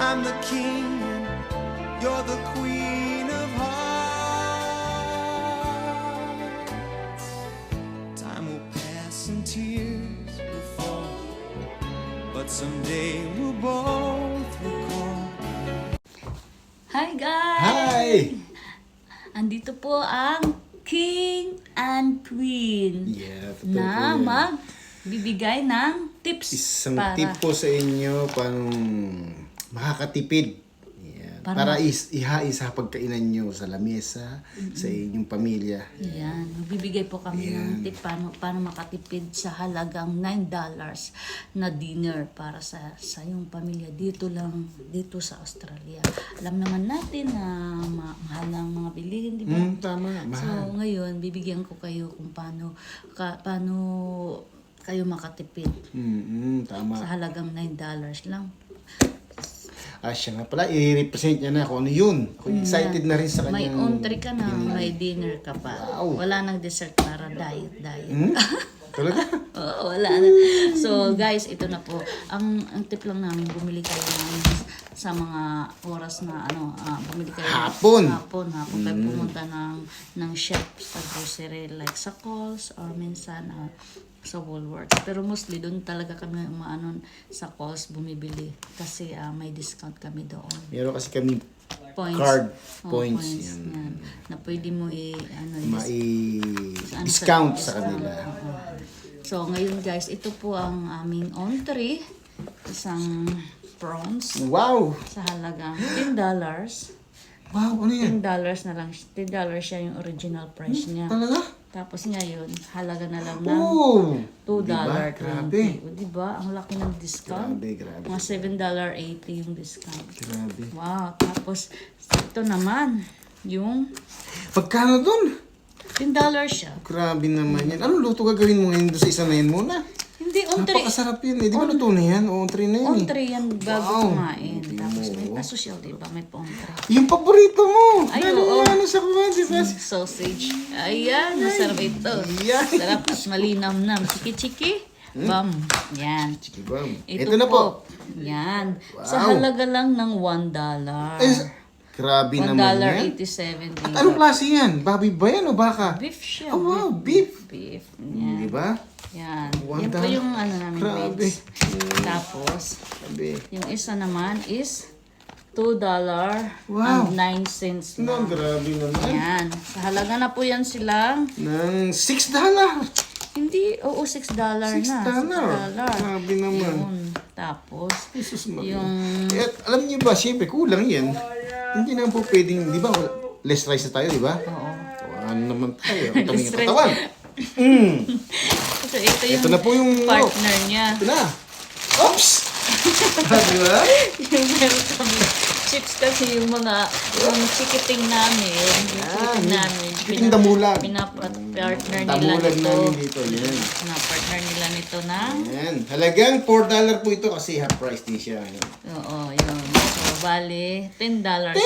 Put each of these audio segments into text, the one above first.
I'm the king and you're the queen of hearts. Time will pass and tears will fall, but someday we'll both recall. Hi guys! Hi! Andito po ang King and Queen Yeah, totoo na po yan. magbibigay ng tips Isang para tip po sa inyo paano makakatipid. Yan. Para ihain sa pagkainan nyo sa lamesa, sa inyong pamilya. Yan, magbibigay po kami ng tip paano makatipid sa halagang $9 na dinner para sa iyong pamilya dito sa Australia. Alam naman natin na mahal ang mga bilihin, di ba? Tama, So mahal. ngayon, bibigyan ko kayo kung paano kayo makatipid Tama. sa halagang $9 lang. Siya nga pala, i-represent niya na kung ano yun. Ako excited na rin sa May kanyang... entry ka na, may dinner ka pa. Wow. Wala nang dessert para diet. Talaga? Oo, wala na. So guys, ito na po. Ang tip lang namin, bumili kayo sa mga oras na bumili kayo Hapon. Hapon kayo pumunta ng shop sa grocery like sa Coles or minsan sa Woolworths. Pero mostly doon talaga kami sa Coles bumibili kasi may discount kami doon. Meron kasi kami Points. card Oh, points. Yan. Na pwede mo discount sa kanila. So ngayon guys, ito po ang aming entree. Isang prawns Wow! sa halagang $10. Wow, ano yan? $10 na lang. $10 siya yung original price niya. Talaga? Tapos ngayon, halaga na lang ng Oh! $2.20. Diba? Grabe. O diba? Ang laki ng discount. Grabe. Mga $7.80 yung discount. Grabe. Wow. Tapos, ito naman, yung Pagkano dun? $10 siya. Grabe naman yan. Anong luto gagawin mo ngayon doon sa isa na yan muna? Hindi, entree. Napakasarap yan eh. Di ba luto na yan? O, entree na yan eh. Entree yan bago Wow. kumain. Tingnan Tapos mo. may pa-social, diba? May pa-entree. Yung paborito mo! Ay, Lalo oo. ano sa kuwan, di ba? Sausage. Ayan, masarap ito. Ayan. Sarap at malinam-nam. Chiki-chiki. Bam. Yan. Chikibam. Ito Ito na po. Yan. Wow. Sa halaga lang ng $1. Grabe naman yan. $1.87. At anong klase yan? Baboy ba yan o baka? Beef siya. Oh, wow, beef. Beef. Yan. Di ba? Yan. $1. Yan po yung namin Grabe. weights. Tapos, Grabe. yung isa naman is $2.09 Wow. lang. No, grabe naman. Yan. Sa halaga na po yan silang Ng $6. hindi, oo, $6 na. $6. $6. Grabe naman. Yun. Tapos, Jesus Maria. yung Eh, alam niyo ba, siyempre, kulang yan. Hindi naman po pwedeng, di ba, less rice na tayo, di ba? oo. Ano naman tayo? Ang Less taming rice. katawan. So, ito yung Ito na po yung partner niya. Ito na. Oops! Di ba? Yung meron kami chips kasi yung chikiting namin. Chikiting damulag. Pinapartner nila Damulag nito. namin dito. Yan. Pinapartner nila nito na. Yan. Halagang $4 po ito kasi half price din siya. Yan. Oo, yun. So, bali, $10. $10.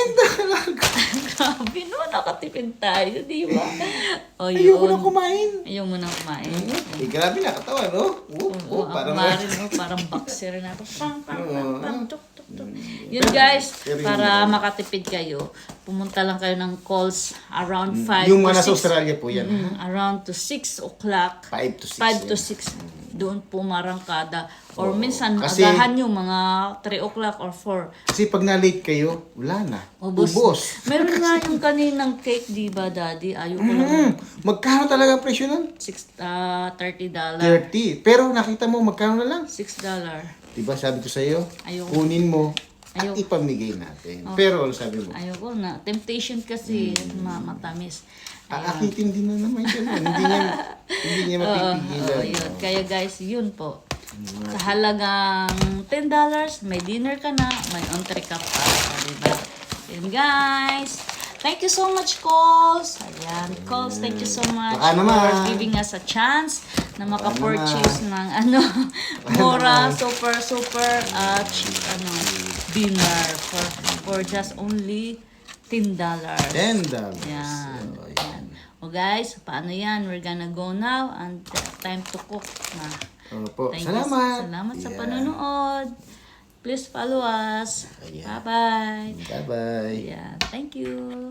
Grabe no, nakatipid tayo, di ba? O, yun. Ayoko na kumain. Ayaw mo na kumain. Eh, grabe na katawan, no? Oo, Parang... parang boxer na ito. Pang, tuk, tuk, tuk. Yun guys, para makatipid kayo, pumunta lang kayo ng calls around 5 Yung to mga nasa 6. Australia po yan. Around to 6 o'clock. 5 to 6. 5 to 6. Doon po marangkada. Or minsan, Kasi- agahan nyo mga 3 o'clock or 4. Kasi pag na-late kayo, wala na. Ubos. Ubos. Meron nga yung kaninang cake, di ba, Daddy? Ayoko lang. Magkano talaga ang presyo nun? $30. 30. Pero nakita mo, magkano na lang? $6. Diba sabi ko sa'yo, Ayoko. kunin mo at Ayoko. ipamigay natin. Pero ano sabi mo? Ayoko na. Temptation kasi matamis. Aakitin din na naman siya. Hindi niya mapipigilan. Oo, yun. Kaya guys, yun po. Sa halagang $10, may dinner ka na, may entree ka pa. Diba? Yun guys. Thank you so much, Coles. Ayan, Coles, thank you so much Baka naman. for giving us a chance na maka-purchase ng mura, super cheap dinner for just only $10. $10. Yan. So, Yan. O guys, paano yan? We're gonna go now and time to cook na. Opo. Thank you. Salamat. Salamat sa Yeah. panonood. Please follow us. Ayan. Bye-bye. Bye-bye. Yeah, thank you.